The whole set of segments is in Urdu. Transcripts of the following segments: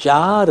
4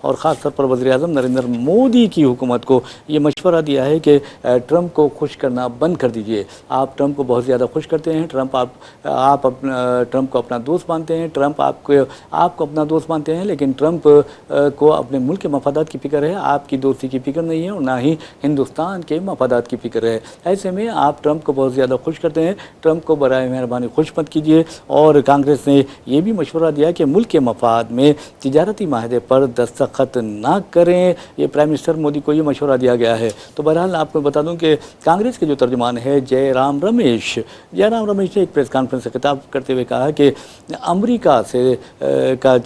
اور خاص طور پر وزیر اعظم نریندر مودی کی حکومت کو یہ مشورہ دیا ہے کہ ٹرمپ کو خوش کرنا بند کر دیجئے۔ آپ ٹرمپ کو بہت زیادہ خوش کرتے ہیں، آپ ٹرمپ کو اپنا دوست مانتے ہیں، ٹرمپ آپ کو اپنا دوست مانتے ہیں، لیکن ٹرمپ کو اپنے ملک کے مفادات کی فکر ہے، آپ کی دوستی کی فکر نہیں ہے اور نہ ہی ہندوستان کے مفادات کی فکر ہے۔ ایسے میں آپ ٹرمپ کو بہت زیادہ خوش کرتے ہیں، ٹرمپ کو برائے مہربانی خوش مت کیجیے۔ اور کانگریس نے یہ بھی مشورہ دیا کہ ملک کے مفاد میں تجارتی معاہدے پر دستخط نہ کریں، یہ پرائم منسٹر مودی کو یہ مشورہ دیا گیا ہے۔ تو بہرحال آپ کو بتا دوں کہ کانگریس کے جو ترجمان ہے جے رام رمیش نے ایک پریس کانفرنس سے خطاب کرتے ہوئے کہا کہ امریکہ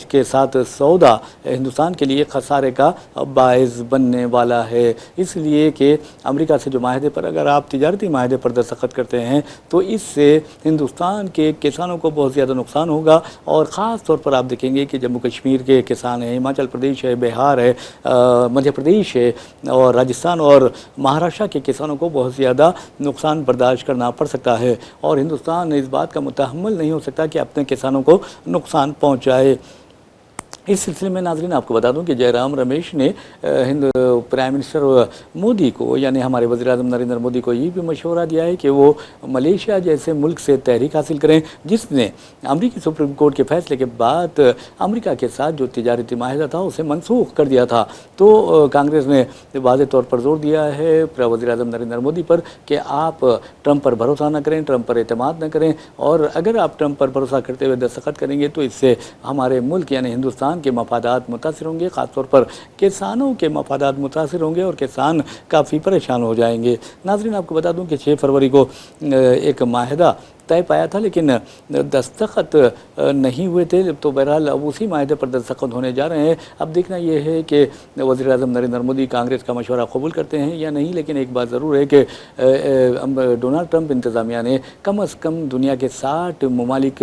کے ساتھ سودا ہندوستان کے لیے خسارے کا باعث بننے والا ہے، اس لیے کہ امریکہ سے جو معاہدے پر اگر آپ تجارتی معاہدے پر دستخط کرتے ہیں تو اس سے ہندوستان کے کسانوں کو بہت زیادہ نقصان ہوگا، اور خاص طور پر آپ دیکھیں گے کہ جموں کشمیر کے کسان ہیں، ہماچل پردیش ہے، بہار ہے، مدھیہ پردیش ہے اور راجستھان اور مہاراشٹر کے کسانوں کو بہت زیادہ نقصان برداشت کرنا پڑ سکتا ہے، اور ہندوستان اس بات کا متحمل نہیں ہو سکتا کہ اپنے کسانوں کو نقصان پہنچائے۔ اس سلسلے میں ناظرین آپ کو بتا دوں کہ جے رام رمیش نے پرائم منسٹر مودی کو یعنی ہمارے وزیر اعظم نریندر مودی کو یہ بھی مشورہ دیا ہے کہ وہ ملیشیا جیسے ملک سے تحریک حاصل کریں جس نے امریکی سپریم کورٹ کے فیصلے کے بعد امریکہ کے ساتھ جو تجارتی معاہدہ تھا اسے منسوخ کر دیا تھا۔ تو کانگریس نے واضح طور پر زور دیا ہے وزیر اعظم نریندر مودی پر کہ آپ ٹرمپ پر بھروسہ نہ کریں، ٹرمپ پر اعتماد نہ کریں، اور اگر آپ ٹرمپ پر بھروسہ کرتے ہوئے دستخط کریں گے تو اس سے ہمارے ملک یعنی ہندوستان کے مفادات متاثر ہوں گے، خاص طور پر کسانوں کے مفادات متاثر ہوں گے اور کسان کافی پریشان ہو جائیں گے۔ ناظرین آپ کو بتا دوں کہ 6 فروری کو ایک معاہدہ طے پایا تھا لیکن دستخط نہیں ہوئے تھے، تو بہرحال اب اسی معاہدے پر دستخط ہونے جا رہے ہیں۔ اب دیکھنا یہ ہے کہ وزیر اعظم نریندر مودی کانگریس کا مشورہ قبول کرتے ہیں یا نہیں، لیکن ایک بات ضرور ہے کہ ڈونلڈ ٹرمپ انتظامیہ نے کم از کم دنیا کے 60 ممالک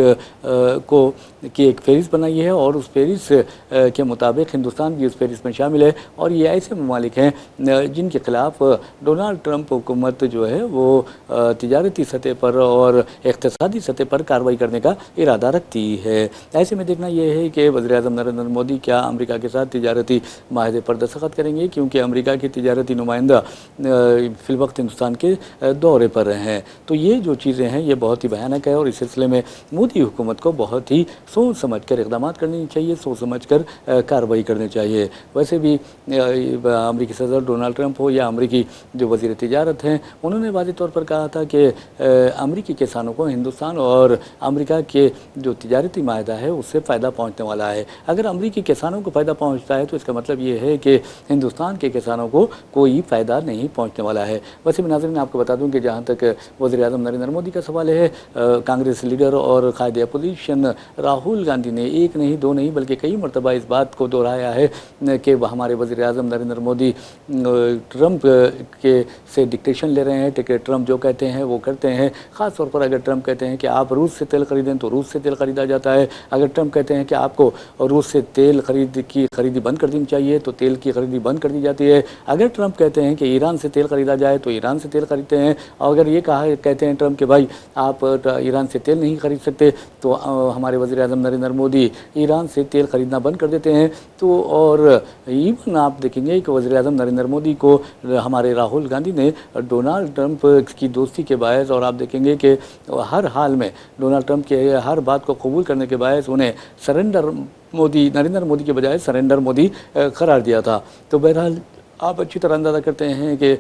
کی ایک فہرست بنائی ہے، اور اس فہرست کے مطابق ہندوستان بھی اس فہرست میں شامل ہے، اور یہ ایسے ممالک ہیں جن کے خلاف ڈونلڈ ٹرمپ حکومت جو ہے وہ تجارتی سطح پر اور اقتصادی سطح پر کارروائی کرنے کا ارادہ رکھتی ہے۔ ایسے میں دیکھنا یہ ہے کہ وزیر اعظم نریندر مودی کیا امریکہ کے ساتھ تجارتی معاہدے پر دستخط کریں گے، کیونکہ امریکہ کے تجارتی نمائندہ فی الوقت ہندوستان کے دورے پر ہیں۔ تو یہ جو چیزیں ہیں یہ بہت ہی بھیانک ہے، اور اس سلسلے میں مودی حکومت کو بہت ہی سوچ سمجھ کر اقدامات کرنے چاہیے، سوچ سمجھ کر کارروائی کرنی چاہیے۔ ویسے بھی امریکی صدر ڈونلڈ ٹرمپ ہو یا امریکی جو وزیر تجارت ہیں، انہوں نے واضح طور پر کہا تھا کہ امریکی کسانوں کو ہندوستان اور امریکہ کے جو تجارتی معاہدہ ہے اس سے فائدہ پہنچنے والا ہے۔ اگر امریکی کسانوں کو فائدہ پہنچتا ہے تو اس کا مطلب یہ ہے کہ ہندوستان کے کسانوں کو کوئی فائدہ نہیں پہنچنے والا ہے۔ ویسے بھی ناظرین آپ کو بتا دوں کہ جہاں تک وزیر اعظم نریندر مودی کا سوال ہے، کانگریس لیڈر اور قائد اپوزیشن راہل گاندھی نے ایک نہیں دو نہیں بلکہ کئی مرتبہ اس بات کو دہرایا ہے کہ ہمارے وزیر اعظم نریندر مودی ٹرمپ سے ڈکٹیشن لے رہے ہیں، ٹرمپ جو کہتے ہیں وہ کرتے ہیں۔ خاص طور پر اگر ٹرمپ کہتے ہیں کہ آپ روس سے تیل خریدیں تو روس سے تیل خریدا جاتا ہے، اگر ٹرمپ کہتے ہیں کہ آپ کو روس سے تیل خریدی بند کر دینی چاہیے تو تیل کی خریدی بند کر دی جاتی ہے، اگر ٹرمپ کہتے ہیں کہ ایران سے تیل خریدا جائے تو ایران سے تیل خریدتے ہیں، اور اگر یہ کہتے ہیں ٹرمپ کہ بھائی آپ ایران سے تیل نہیں خرید سکتے تو ہمارے وزیر اعظم نریندر مودی ایران سے تیل خریدنا بند کر دیتے ہیں۔ تو اور ایون آپ دیکھیں گے کہ وزیر اعظم نریندر مودی کو ہمارے راہل گاندھی نے ڈونلڈ ٹرمپ کی دوستی کے باعث، اور آپ دیکھیں گے کہ ہر حال میں ڈونلڈ ٹرمپ کے ہر بات کو قبول کرنے کے باعث انہیں نریندر مودی کے بجائے سرنڈر مودی قرار دیا تھا۔ تو بہرحال آپ اچھی طرح اندازہ کرتے ہیں کہ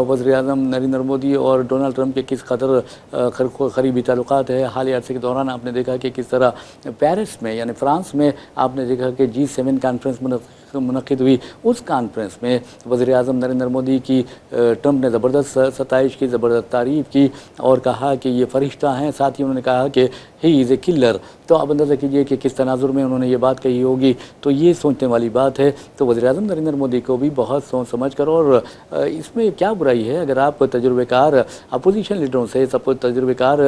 وزیر اعظم نریندر مودی اور ڈونلڈ ٹرمپ کے کس قدر قریبی تعلقات ہیں۔ حالیہ عرصے کے دوران آپ نے دیکھا کہ کس طرح پیرس میں یعنی فرانس میں آپ نے دیکھا کہ G7 کانفرنس منعقد ہوئی، اس کانفرنس میں وزیر اعظم نریندر مودی کی ٹرمپ نے زبردست ستائش کی، زبردست تعریف کی اور کہا کہ یہ فرشتہ ہیں، ساتھ ہی انہوں نے کہا کہ ہی از اے کلر۔ تو آپ اندازہ کیجئے کہ کس تناظر میں انہوں نے یہ بات کہی ہوگی، تو یہ سوچنے والی بات ہے۔ تو وزیر اعظم نریندر مودی کو بھی بہت سوچ سمجھ کر، اور اس میں کیا برائی ہے اگر آپ تجربے کار اپوزیشن لیڈروں سے تجربے کار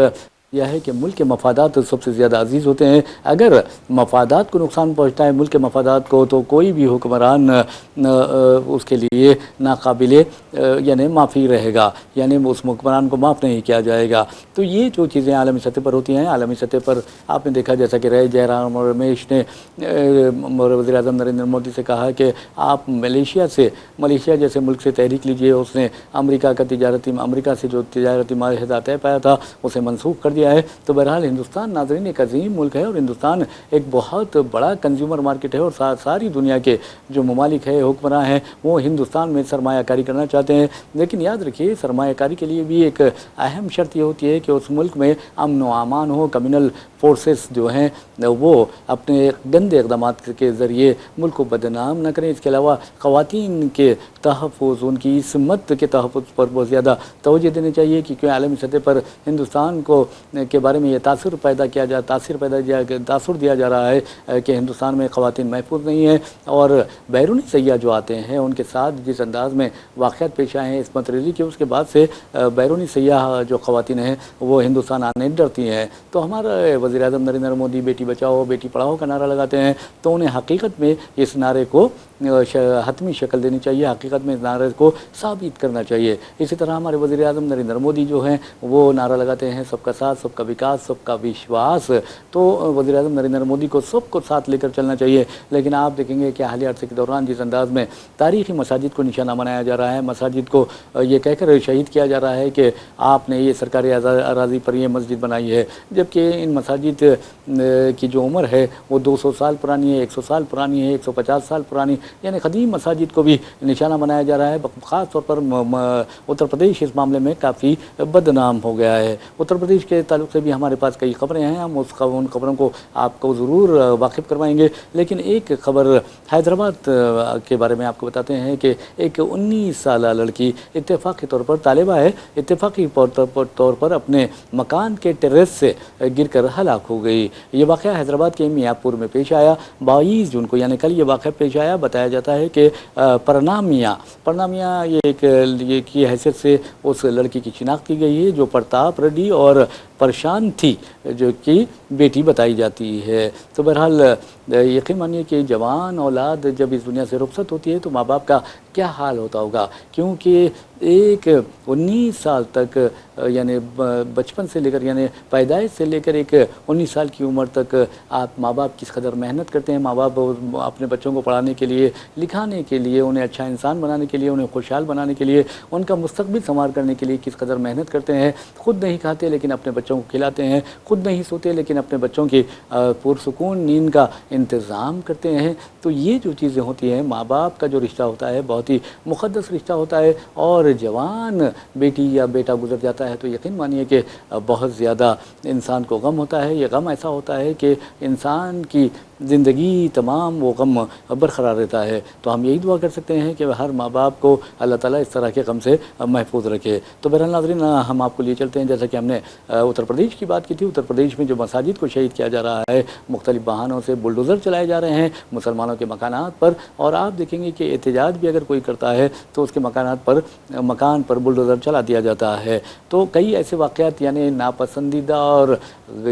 یہ ہے کہ ملک کے مفادات سب سے زیادہ عزیز ہوتے ہیں. اگر مفادات کو نقصان پہنچتا ہے ملک کے مفادات کو تو کوئی بھی حکمران اس کے لیے ناقابل یعنی معافی رہے گا, یعنی اس حکمران کو معاف نہیں کیا جائے گا. تو یہ جو چیزیں عالمی سطح پر ہوتی ہیں, عالمی سطح پر آپ نے دیکھا جیسا کہ جے رام اور رمیش نے وزیر اعظم نریندر مودی سے کہا کہ آپ ملیشیا جیسے ملک سے تحریک لیجئے. اس نے امریکہ سے جو تجارتی معاہدہ طے پایا تھا اسے منسوخ کر دیا ہے. تو بہرحال ہندوستان ناظرین ایک عظیم ملک ہے, اور ہندوستان ایک بہت بڑا کنزیومر مارکیٹ ہے, اور ساری دنیا کے جو ممالک ہیں حکمراں ہیں وہ ہندوستان میں سرمایہ کاری کرنا چاہتے ہیں. لیکن یاد رکھیے سرمایہ کاری کے لیے بھی ایک اہم شرط یہ ہوتی ہے کہ اس ملک میں امن و امان ہو. کمیونل فورسز جو ہیں وہ اپنے گندے اقدامات کے ذریعے ملک کو بدنام نہ کریں. اس کے علاوہ خواتین کے تحفظ, ان کی عصمت کے تحفظ پر بہت زیادہ توجہ دینی چاہیے, کیونکہ عالمی سطح پر ہندوستان کے بارے میں یہ تاثر دیا جا رہا ہے کہ ہندوستان میں خواتین محفوظ نہیں ہیں. اور بیرونی سیاح جو آتے ہیں ان کے ساتھ جس انداز میں واقعات پیش آئے ہیں عصمت ریزی کے, اس کے بعد سے بیرونی سیاح جو خواتین ہیں وہ ہندوستان آنے ڈرتی ہیں. تو ہمارا وزیر اعظم نریندر مودی بیٹی بچاؤ بیٹی پڑھاؤ کا نعرہ لگاتے ہیں, تو انہیں حقیقت میں اس نعرے کو حتمی شکل دینی چاہیے, حقیقت میں اس نعرے کو ثابت کرنا چاہیے. اسی طرح ہمارے وزیر اعظم نریندر مودی جو ہیں وہ نعرہ لگاتے ہیں سب کا ساتھ, سب کا وکاس, سب کا وشواس. تو وزیر اعظم نریندر مودی کو سب کو ساتھ لے کر چلنا چاہیے. لیکن آپ دیکھیں گے کہ حالیہ عرصے کے دوران جس انداز میں تاریخی مساجد کو نشانہ بنایا جا رہا ہے, مساجد کو یہ کہہ کر شہید کیا جا رہا ہے کہ آپ نے یہ سرکاری اراضی پر یہ مسجد بنائی ہے, جبکہ ان مساجد کی جو عمر ہے وہ 200 سال پرانی ہے, 100 سال پرانی ہے, 150 سال پرانی, یعنی قدیم مساجد کو بھی نشانہ بنایا جا رہا ہے. خاص طور پر اتر پردیش اس معاملے میں کافی بدنام ہو گیا ہے. اتر پردیش کے تعلق سے بھی ہمارے پاس کئی خبریں ہیں, ہم ان خبروں کو آپ کو ضرور واقف کروائیں گے. لیکن ایک خبر حیدرآباد کے بارے میں آپ کو بتاتے ہیں کہ ایک 19 سالہ لڑکی اتفاقی طور پر طالبہ ہے, اتفاقی طور پر اپنے مکان کے ٹیریس سے گر کر ہلاک ہو گئی. یہ واقعہ حیدرآباد کے میاپور میں پیش آیا 22 جون کو, یعنی کل یہ واقعہ پیش آیا. بتایا جاتا ہے کہ پرنامیا یہ کی حیثیت سے اس لڑکی کی شناخت کی گئی ہے جو پرتاپ ریڈی اور پرشانتھی جو کی بیٹی بتائی جاتی ہے. تو بہرحال یقین مانیے کہ جوان اولاد جب اس دنیا سے رخصت ہوتی ہے تو ماں باپ کا کیا حال ہوتا ہوگا, کیونکہ ایک 19 سال تک یعنی بچپن سے لے کر یعنی پیدائش سے لے کر ایک 19 سال کی عمر تک آپ ماں باپ کس قدر محنت کرتے ہیں. ماں باپ اپنے بچوں کو پڑھانے کے لیے, لکھانے کے لیے, انہیں اچھا انسان بنانے کے لیے, انہیں خوشحال بنانے کے لیے, ان کا مستقبل سنوار کرنے کے لیے کس قدر محنت کرتے ہیں. خود نہیں کھاتے لیکن اپنے بچوں کو کھلاتے ہیں, خود نہیں سوتے لیکن اپنے بچوں کی پرسکون نیند کا انتظام کرتے ہیں. تو یہ جو چیزیں ہوتی ہیں, ماں باپ کا جو رشتہ ہوتا ہے بہت ہی مقدس رشتہ ہوتا ہے. اور جوان بیٹی یا بیٹا گزر جاتا ہے تو یقین مانیے کہ بہت زیادہ انسان کو غم ہوتا ہے. یہ غم ایسا ہوتا ہے کہ انسان کی زندگی تمام وہ غم برقرار رہتا ہے. تو ہم یہی دعا کر سکتے ہیں کہ ہر ماں باپ کو اللہ تعالیٰ اس طرح کے غم سے محفوظ رکھے. تو بہرحال ناظرین ہم آپ کو لیے چلتے ہیں, جیسا کہ ہم نے اتر پردیش کی بات کی تھی. اتر پردیش میں جو مساجد کو شہید کیا جا رہا ہے, مختلف بہانوں سے بلڈوزر چلائے جا رہے ہیں مسلمانوں کے مکانات پر, اور آپ دیکھیں گے کہ احتجاج بھی اگر کوئی کرتا ہے تو اس کے مکان پر بلڈوزر چلا دیا جاتا ہے. تو کئی ایسے واقعات یعنی ناپسندیدہ اور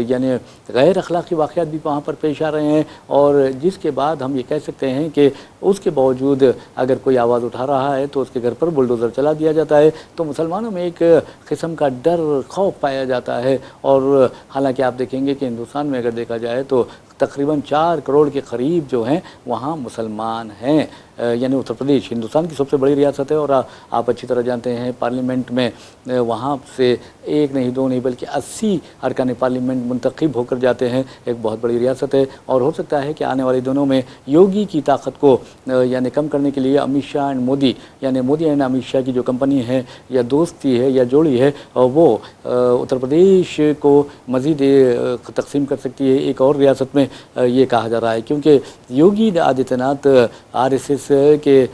یعنی غیر اخلاقی واقعات بھی وہاں پر پیش آ رہے ہیں, اور جس کے بعد ہم یہ کہہ سکتے ہیں کہ اس کے باوجود اگر کوئی آواز اٹھا رہا ہے تو اس کے گھر پر بلڈوزر چلا دیا جاتا ہے. تو مسلمانوں میں ایک قسم کا ڈر خوف پایا جاتا ہے. اور حالانکہ آپ دیکھیں گے کہ ہندوستان میں اگر دیکھا جائے تو تقریباً 4 کروڑ کے قریب جو ہیں وہاں مسلمان ہیں. یعنی اتر پردیش ہندوستان کی سب سے بڑی ریاست ہے, اور آپ اچھی طرح جانتے ہیں پارلیمنٹ میں وہاں سے 1 نہیں 2 نہیں بلکہ 80 ارکان پارلیمنٹ منتخب ہو کر جاتے ہیں. ایک بہت بڑی ریاست ہے, اور ہو سکتا ہے کہ آنے والے دنوں میں یوگی کی طاقت کو یعنی کم کرنے کے لیے امت شاہ اینڈ مودی یعنی مودی اینڈ امت شاہ کی جو کمپنی ہے یا دوستی ہے یا جوڑی ہے وہ اتر پردیش کو مزید تقسیم کر سکتی ہے ایک اور ریاست میں, یہ کہا جا رہا ہے. کیونکہ یوگی آدتیہ ناتھ RSS کے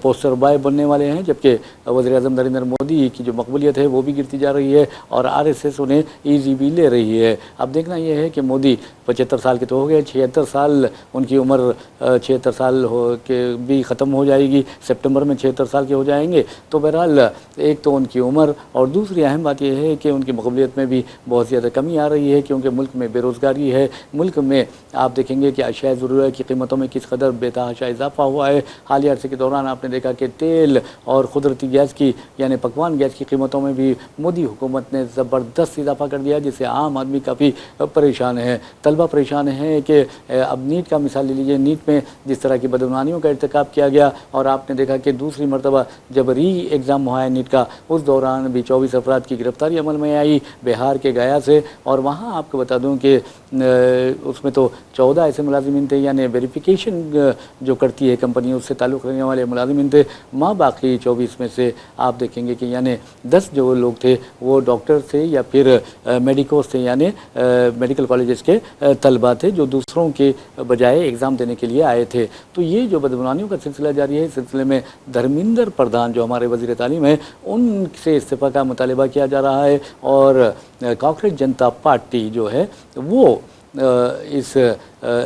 پوسٹر بوائے بننے والے ہیں، جبکہ وزیر اعظم نریندر مودی کی جو مقبولیت ہے وہ بھی گرتی جا رہی ہے اور RSS انہیں ایزی بھی لے رہی ہے۔ اب دیکھنا یہ ہے کہ مودی 75 سال کے تو ہو گئے، 76 سال ان کی عمر 76 سال ہو کے بھی ختم ہو جائے گی، سپٹمبر میں 76 سال کے ہو جائیں گے۔ تو بہرحال ایک تو ان کی عمر، اور دوسری اہم بات یہ ہے کہ ان کی مقبولیت میں بھی بہت زیادہ کمی آ رہی ہے، کیونکہ ملک میں بے روزگاری ہے۔ ملک میں آپ دیکھیں گے کہ اشیاء ضرورت کی قیمتوں میں کس قدر بے تحاشا اضافہ ہوا ہے۔ حالیہ عرصے کے دوران آپ نے دیکھا کہ تیل اور قدرتی گیس کی یعنی پکوان گیس کی قیمتوں میں بھی مودی حکومت نے زبردست اضافہ کر دیا، جس سے عام آدمی کافی پریشان ہے۔ طلبہ پریشان ہیں کہ اب نیٹ کا مثال لے لیجیے، نیٹ میں جس طرح کی بدعنوانیوں کا ارتکاب کیا گیا، اور آپ نے دیکھا کہ دوسری مرتبہ جب ری ایگزام ہوا ہے نیٹ کا، اس دوران بھی 24 افراد کی گرفتاری عمل میں آئی بہار کے گیا سے، اور وہاں آپ کو بتا دوں کہ اس میں تو 14 ایسے ملازمین تھے، یعنی ویریفیکیشن جو کرتی ہے کمپنی اس سے تعلق رکھنے والے ملازمین تھے، باقی 24 میں سے آپ دیکھیں گے کہ یعنی 10 جو لوگ تھے وہ ڈاکٹر تھے یا پھر میڈیکوز تھے، یعنی میڈیکل کالجز کے طلبہ تھے جو دوسروں کے بجائے ایگزام دینے کے لیے آئے تھے۔ تو یہ جو بدعنوانیوں کا سلسلہ جاری ہے، اس سلسلے میں دھرمیندر پردھان جو ہمارے وزیر تعلیم ہیں ان سے استعفیٰ کا مطالبہ کیا جا رہا ہے، اور کاکریج جنتا پارٹی جو ہے وہ اس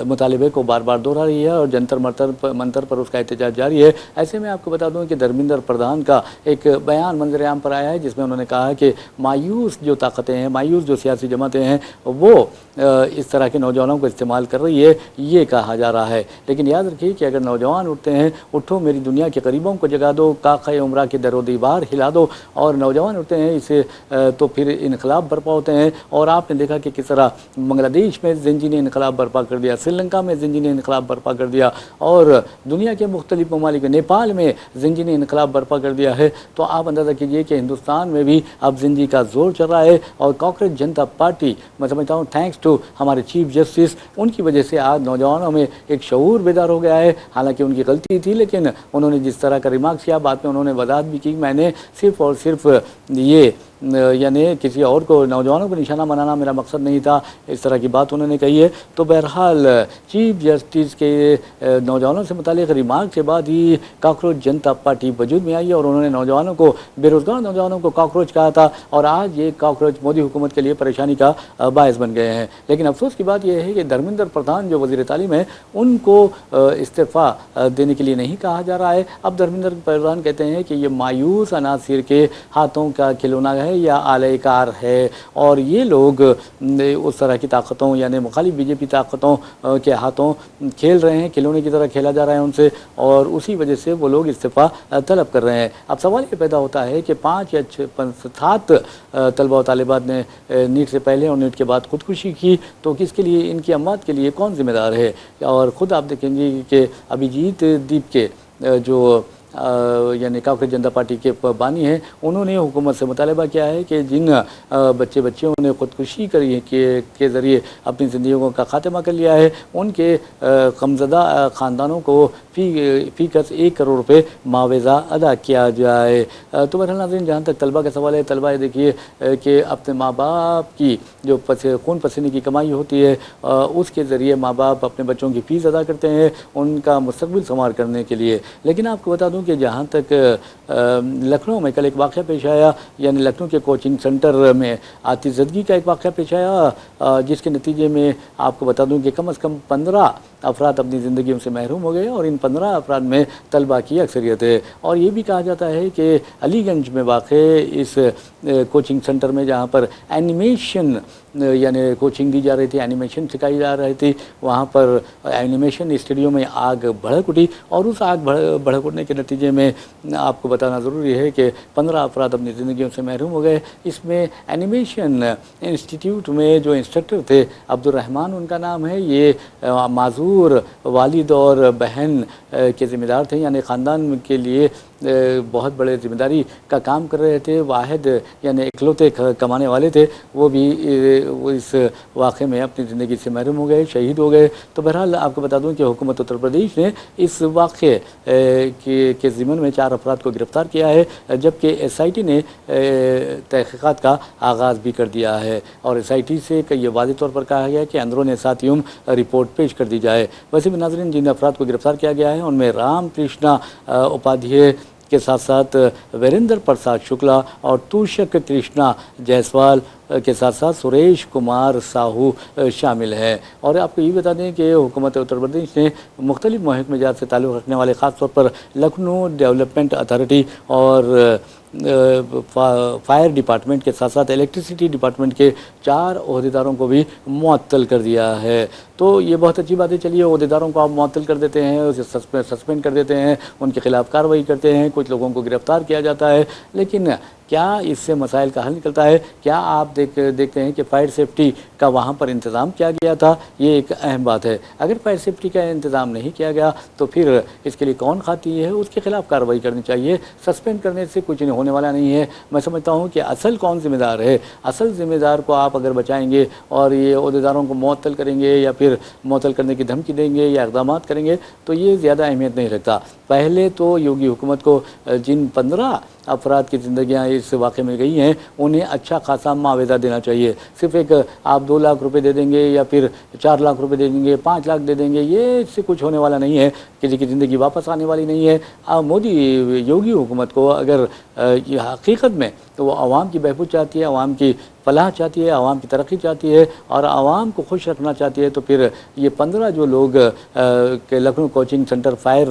مطالبے کو بار بار دہرا رہی ہے اور جنتر منتر پر اس کا احتجاج جاری ہے۔ ایسے میں آپ کو بتا دوں کہ دھرمیندر پردھان کا ایک بیان منظر عام پر آیا ہے، جس میں انہوں نے کہا کہ مایوس جو طاقتیں ہیں، مایوس جو سیاسی جماعتیں ہیں، وہ اس طرح کے نوجوانوں کو استعمال کر رہی ہے، یہ کہا جا رہا ہے۔ لیکن یاد رکھیے کہ اگر نوجوان اٹھتے ہیں، اٹھو میری دنیا کے قریبوں کو جگا دو، کاخہ عمرہ کے در و دیوار ہلا دو، اور نوجوان اٹھتے ہیں اسے تو پھر انقلاب برپا ہوتے ہیں۔ اور آپ نے دیکھا کہ کس طرح بنگلہ دیش میں زنجی نے انقلاب برپا کر دیا، سری لنکا میں زنجی نے انقلاب برپا کر دیا، اور دنیا کے مختلف ممالک نیپال میں زنجی نے انقلاب برپا کر دیا ہے۔ تو آپ اندازہ کیجئے کہ ہندوستان میں بھی اب زنجی کا زور چل رہا ہے، اور کاکریج جنتا پارٹی میں سمجھتا ہوں تھینکس ٹو ہمارے چیف جسٹس، ان کی وجہ سے آج نوجوانوں میں ایک شعور بیدار ہو گیا ہے۔ حالانکہ ان کی غلطی تھی، لیکن انہوں نے جس طرح کا ریمارکس کیا، بعد میں انہوں نے وضاحت بھی کی، میں نے صرف اور صرف یہ یعنی کسی اور کو نوجوانوں کو نشانہ بنانا میرا مقصد نہیں تھا، اس طرح کی بات انہوں نے کہی ہے۔ تو بہرحال چیف جسٹس کے نوجوانوں سے متعلق ریمارک کے بعد ہی کاکروچ جنتا پارٹی وجود میں آئی، اور انہوں نے نوجوانوں کو، بے روزگار نوجوانوں کو کاکروچ کہا تھا، اور آج یہ کاکروچ مودی حکومت کے لیے پریشانی کا باعث بن گئے ہیں۔ لیکن افسوس کی بات یہ ہے کہ دھرمیندر پردھان جو وزیر تعلیم ہے، ان کو استعفیٰ دینے کے لیے نہیں کہا جا رہا ہے۔ اب دھرمیندر پردھان کہتے ہیں کہ یہ مایوس عناصر کے ہاتھوں کا کھلونا ہے یا آلہ کار ہے، اور یہ لوگ اس طرح کی طاقتوں یعنی مخالف بی جے پی طاقتوں کے ہاتھوں کھیل رہے ہیں، کھلونے کی طرح کھیلا جا رہا ہے ان سے، اور اسی وجہ سے وہ لوگ استعفیٰ طلب کر رہے ہیں۔ اب سوال یہ پیدا ہوتا ہے کہ 5 یا 7 طلبہ و طالبات نے نیٹ سے پہلے اور نیٹ کے بعد خودکشی کی، تو کس کے لیے، ان کی اموات کے لیے کون ذمہ دار ہے؟ اور خود آپ دیکھیں گے کہ ابھیجیت دیپ کے جو یعنی کاکریج جنتا پارٹی کے بانی ہیں، انہوں نے حکومت سے مطالبہ کیا ہے کہ جن بچیوں نے خودکشی کری کے ذریعے اپنی زندگیوں کا خاتمہ کر لیا ہے، ان کے غمزدہ خاندانوں کو فی کس 1 کروڑ روپے معاوضہ ادا کیا جائے۔ تو بہرحال ناظرین، جہاں تک طلبہ کا سوال ہے، طلبہ یہ دیکھیے کہ اپنے ماں باپ کی جو خون پسینے کی کمائی ہوتی ہے، اس کے ذریعے ماں باپ اپنے بچوں کی فیس ادا کرتے ہیں ان کا مستقبل سنوار کرنے کے لیے۔ لیکن آپ کو بتا دوں کہ جہاں تک لکھنؤ میں کل ایک واقعہ پیش آیا، یعنی لکھنؤ کے کوچنگ سینٹر میں آتش زدگی کا ایک واقعہ پیش آیا، جس کے نتیجے میں آپ کو بتا دوں کہ کم از کم 15 افراد اپنی زندگیوں سے محروم ہو گئے، اور ان 15 افراد میں طلبہ کی اکثریت ہے۔ اور یہ بھی کہا جاتا ہے کہ علی گنج میں واقع اس کوچنگ سینٹر میں جہاں پر اینیمیشن یعنی کوچنگ دی جا رہی تھی، اینیمیشن سکھائی جا رہی تھی، وہاں پر اینیمیشن اسٹوڈیو میں آگ بھڑک اٹھی، اور اس آگ بھڑک اٹھنے کے نتیجے میں آپ کو بتانا ضروری ہے کہ 15 افراد اپنی زندگیوں سے محروم ہو گئے۔ اس میں اینیمیشن انسٹیٹیوٹ میں جو انسٹرکٹر تھے، عبد الرحمن ان کا نام ہے، یہ معذور والد اور بہن کے ذمہ دار تھے، یعنی خاندان کے لیے بہت بڑے ذمہ داری کا کام کر رہے تھے، واحد یعنی اکلوتے کمانے والے تھے، وہ بھی وہ اس واقعے میں اپنی زندگی سے محروم ہو گئے، شہید ہو گئے۔ تو بہرحال آپ کو بتا دوں کہ حکومت اتر پردیش نے اس واقعے کے ضمن میں 4 افراد کو گرفتار کیا ہے، جبکہ ایس آئی ٹی نے تحقیقات کا آغاز بھی کر دیا ہے، اور ایس آئی ٹی سے یہ واضح طور پر کہا گیا ہے کہ اندرون ساتھیوں رپورٹ پیش کر دی جائے۔ ویسے بھی ناظرین، جن افراد کو گرفتار کیا گیا ہے ان میں رام کرشنا اپادھیائے کے ساتھ ساتھ ویریندر پرساد شکلا اور توشک کرشنا جیسوال کے ساتھ ساتھ سریش کمار ساہو شامل ہیں۔ اور آپ کو یہ بتا دیں کہ حکومت اتر پردیش نے مختلف محکمہ جات سے تعلق رکھنے والے، خاص طور پر لکھنؤ ڈیولپمنٹ اتھارٹی اور فائر ڈپارٹمنٹ کے ساتھ ساتھ الیکٹریسٹی ڈپارٹمنٹ کے 4 عہدیداروں کو بھی معطل کر دیا ہے۔ تو یہ بہت اچھی باتیں چلی ہے، عہدیداروں کو آپ معطل کر دیتے ہیں، اسے سسپینڈ کر دیتے ہیں، ان کے خلاف کارروائی کرتے ہیں، کچھ لوگوں کو گرفتار کیا جاتا ہے، لیکن کیا اس سے مسائل کا حل نکلتا ہے؟ کیا آپ دیکھتے ہیں کہ فائر سیفٹی کا وہاں پر انتظام کیا گیا تھا؟ یہ ایک اہم بات ہے۔ اگر فائر سیفٹی کا انتظام نہیں کیا گیا تو پھر اس کے لیے کون خاطی ہے؟ اس کے خلاف کارروائی کرنی چاہیے۔ سسپینڈ کرنے سے کچھ نہیں ہونے والا نہیں ہے۔ میں سمجھتا ہوں کہ اصل کون ذمہ دار ہے؟ اصل ذمہ دار کو آپ اگر بچائیں گے اور یہ عہدیداروں کو معطل کریں گے یا پھر معطل کرنے کی دھمکی دیں گے یا اقدامات کریں گے تو یہ زیادہ اہمیت نہیں رکھتا۔ پہلے تو یوگی حکومت کو جن 15 افراد کی زندگیاں اس واقعے میں گئی ہیں انہیں اچھا خاصا معاوضہ دینا چاہیے۔ صرف ایک آپ 2 لاکھ روپے دے دیں گے یا پھر 4 لاکھ روپے دے دیں گے، 5 لاکھ دے دیں گے، یہ اس سے کچھ ہونے والا نہیں ہے، کسی کی زندگی واپس آنے والی نہیں ہے۔ مودی یوگی حکومت کو اگر یہ حقیقت میں تو وہ عوام کی بہبود چاہتی ہے، عوام کی فلاح چاہتی ہے، عوام کی ترقی چاہتی ہے اور عوام کو خوش رکھنا چاہتی ہے، تو پھر یہ 15 جو لوگ لکھنؤ کوچنگ سینٹر فائر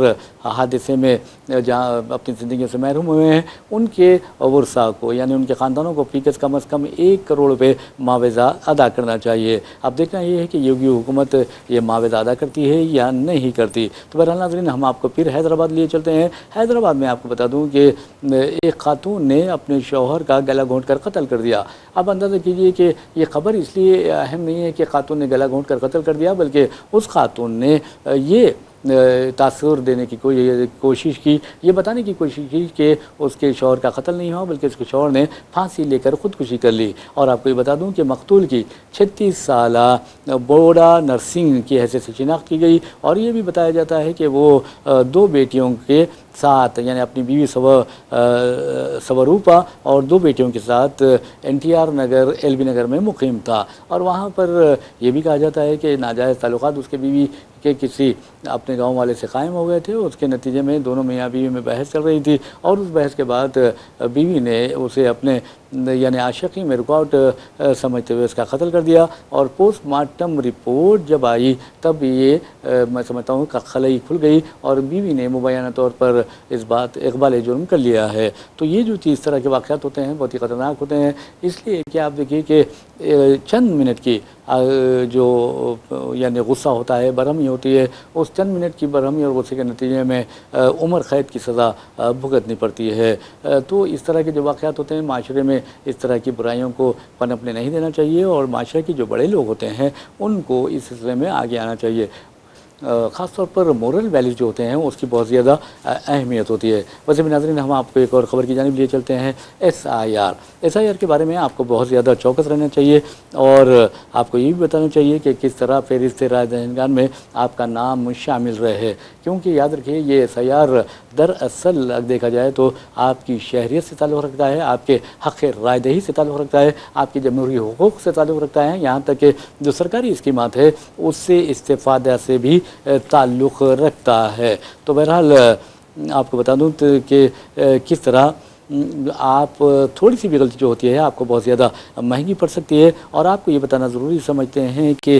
حادثے میں جہاں اپنی زندگیوں سے محروم ہوئے ہیں ان کے ورثاء کو یعنی ان کے خاندانوں کو فی کس کم از کم 1 کروڑ روپے معاوضہ ادا کرنا چاہیے۔ اب دیکھنا یہ ہے کہ یوگی حکومت یہ معاوضہ ادا کرتی ہے یا نہیں کرتی۔ تو بہرحال ناظرین، ہم آپ کو پھر حیدرآباد لیے چلتے ہیں۔ حیدرآباد میں آپ کو بتا دوں کہ ایک خاتون نے اپنے شوہر کا گلا گھونٹ کر قتل کر دیا۔ اب اندازہ کیجئے کہ یہ خبر اس لیے اہم نہیں ہے کہ خاتون نے گلا گھونٹ کر قتل کر دیا، بلکہ اس خاتون نے یہ تاثر دینے کی کوشش کی، یہ بتانے کی کوشش کی کہ اس کے شوہر کا قتل نہیں ہوا بلکہ اس کے شوہر نے پھانسی لے کر خودکشی کر لی۔ اور آپ کو یہ بتا دوں کہ مقتول کی 36 سالہ بوڑا نرسنگ کی حیثیت سے شناخت کی گئی، اور یہ بھی بتایا جاتا ہے کہ وہ 2 بیٹیوں کے ساتھ یعنی اپنی بیوی سوروپا اور 2 بیٹیوں کے ساتھ NTR نگر LB نگر میں مقیم تھا، اور وہاں پر یہ بھی کہا جاتا ہے کہ ناجائز تعلقات اس کے بیوی کے کسی اپنے گاؤں والے سے قائم ہو گئے تھے۔ اس کے نتیجے میں دونوں میاں بیوی میں بحث چل رہی تھی، اور اس بحث کے بعد بیوی نے اسے اپنے یعنی عاشقی میں رکاوٹ سمجھتے ہوئے اس کا قتل کر دیا، اور پوسٹ مارٹم رپورٹ جب آئی تب یہ میں سمجھتا ہوں کہ خلئی کھل گئی اور بیوی نے مبینہ طور پر اس بات اقبال جرم کر لیا ہے۔ تو یہ جو اس طرح کے واقعات ہوتے ہیں بہت ہی خطرناک ہوتے ہیں، اس لیے کہ آپ دیکھیے کہ چند منٹ کی جو یعنی غصہ ہوتا ہے، برہمی ہوتی ہے، اس چند منٹ کی برہمی اور غصے کے نتیجے میں عمر قید کی سزا بھگتنی پڑتی ہے۔ تو اس طرح کے جو واقعات ہوتے ہیں معاشرے میں اس طرح کی برائیوں کو پنپنے نہیں دینا چاہیے، اور معاشرے کے جو بڑے لوگ ہوتے ہیں ان کو اس سلسلے میں آگے آنا چاہیے۔ خاص طور پر مورل ویلیوز جو ہوتے ہیں اس کی بہت زیادہ اہمیت ہوتی ہے۔ ویسے بھی ناظرین، ہم آپ کو ایک اور خبر کی جانب لیے چلتے ہیں۔ SIR کے بارے میں آپ کو بہت زیادہ چوکس رہنا چاہیے، اور آپ کو یہ بھی بتانا چاہیے کہ کس طرح فہرست رائے دہندگان میں آپ کا نام شامل رہے، کیونکہ یاد رکھیے یہ SIR دراصل دیکھا جائے تو آپ کی شہریت سے تعلق رکھتا ہے، آپ کے حق رائے دہی سے تعلق رکھتا ہے، آپ کے جمہوری حقوق سے تعلق رکھتا ہے، یہاں تک کہ جو سرکاری اسکیمات ہے اس سے استفادہ سے بھی تعلق رکھتا ہے۔ تو بہرحال آپ کو بتا دوں کہ کس طرح آپ تھوڑی سی بھی غلطی جو ہوتی ہے آپ کو بہت زیادہ مہنگی پڑ سکتی ہے، اور آپ کو یہ بتانا ضروری سمجھتے ہیں کہ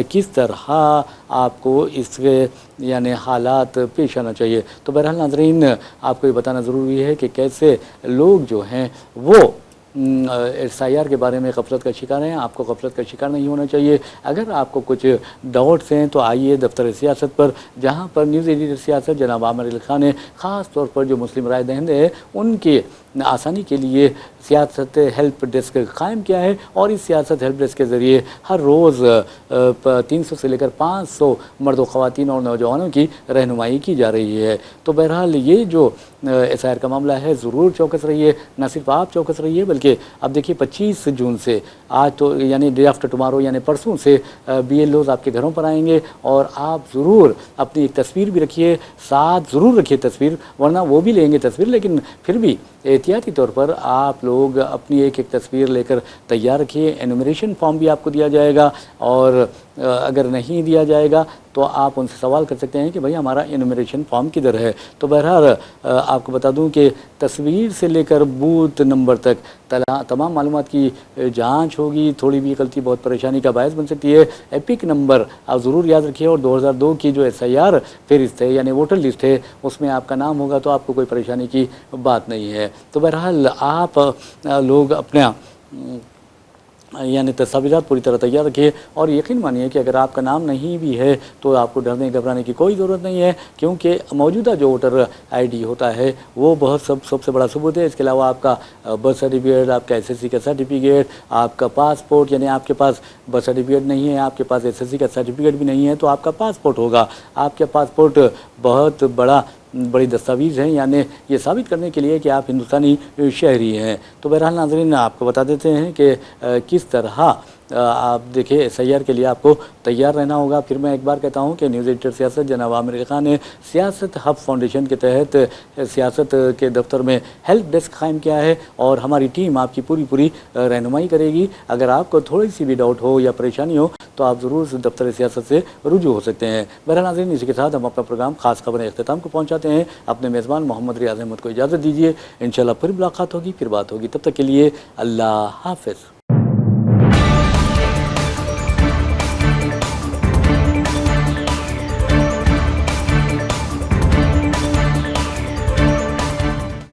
کس طرح آپ کو اس کے یعنی حالات پیش آنا چاہیے۔ تو بہرحال ناظرین، آپ کو یہ بتانا ضروری ہے کہ کیسے لوگ جو ہیں وہ SIR کے بارے میں غفلت کا شکار ہیں۔ آپ کو غفلت کا شکار نہیں ہونا چاہیے۔ اگر آپ کو کچھ ڈاؤٹس ہیں تو آئیے دفتر سیاست پر، جہاں پر نیوز ایڈیٹر سیاست جناب عامر علی خان نے خاص طور پر جو مسلم رائے دہندے ہیں ان کی آسانی کے لیے سیاست ہیلپ ڈیسک قائم کیا ہے، اور اس سیاست ہیلپ ڈیسک کے ذریعے ہر روز 300 سے لے کر 500 مرد و خواتین اور نوجوانوں کی رہنمائی کی جا رہی ہے۔ تو بہرحال یہ جو SIR کا معاملہ ہے ضرور چوکس رہیے، نہ صرف آپ چوکس رہیے بلکہ اب دیکھیے 25 جون سے آج تو یعنی ڈے آفٹر ٹمارو یعنی پرسوں سے BLOs آپ کے گھروں پر آئیں گے، اور آپ ضرور اپنی ایک تصویر بھی رکھیے، ساتھ ضرور رکھیے تصویر، ورنہ وہ بھی لیں گے تصویر، لیکن پھر بھی احتیاطی طور پر آپ لوگ اپنی ایک تصویر لے کر تیار رکھیے۔ انومریشن فارم بھی آپ کو دیا جائے گا، اور اگر نہیں دیا جائے گا تو آپ ان سے سوال کر سکتے ہیں کہ بھئی ہمارا انومریشن فارم کدھر ہے۔ تو بہرحال آپ کو بتا دوں کہ تصویر سے لے کر بوتھ نمبر تک تمام معلومات کی جانچ ہوگی، تھوڑی بھی غلطی بہت پریشانی کا باعث بن سکتی ہے۔ ایپک نمبر آپ ضرور یاد رکھیے، اور 2002 کی جو SIR فہرست ہے یعنی ووٹر لسٹ ہے اس میں آپ کا نام ہوگا تو آپ کو کوئی پریشانی کی بات نہیں ہے۔ تو بہرحال آپ لوگ اپنا یعنی تصاویرات پوری طرح تیار رکھیے، اور یقین مانیے کہ اگر آپ کا نام نہیں بھی ہے تو آپ کو ڈرنے گھبرانے کی کوئی ضرورت نہیں ہے، کیونکہ موجودہ جو ووٹر ID ہوتا ہے وہ بہت سب سے بڑا ثبوت ہے۔ اس کے علاوہ آپ کا برتھ سرٹیفکیٹ، آپ کا SSC کا سرٹیفکیٹ، آپ کا پاسپورٹ، یعنی آپ کے پاس برتھ سرٹیفکیٹ نہیں ہے، آپ کے پاس SSC کا سرٹیفکیٹ بھی نہیں ہے تو آپ کا پاسپورٹ ہوگا۔ آپ کا پاسپورٹ بہت بڑی دستاویز ہیں، یعنی یہ ثابت کرنے کے لیے کہ آپ ہندوستانی شہری ہیں۔ تو بہرحال ناظرین آپ کو بتا دیتے ہیں کہ کس طرح آپ دیکھیں SIR کے لیے آپ کو تیار رہنا ہوگا۔ پھر میں ایک بار کہتا ہوں کہ نیوز ایڈیٹر سیاست جناب عامر علی خان نے سیاست ہب فاؤنڈیشن کے تحت سیاست کے دفتر میں ہیلپ ڈیسک قائم کیا ہے، اور ہماری ٹیم آپ کی پوری رہنمائی کرے گی۔ اگر آپ کو تھوڑی سی بھی ڈاؤٹ ہو یا پریشانی ہو تو آپ ضرور دفتر سیاست سے رجوع ہو سکتے ہیں۔ بہرحال ناظرین اسی کے ساتھ ہم اپنا پروگرام خاص خبریں اختتام کو پہنچاتے ہیں۔ اپنے میزبان محمد ریاض احمد کو اجازت دیجیے، انشاءاللہ پھر ملاقات ہوگی، پھر بات ہوگی، تب تک کے لیے اللہ حافظ۔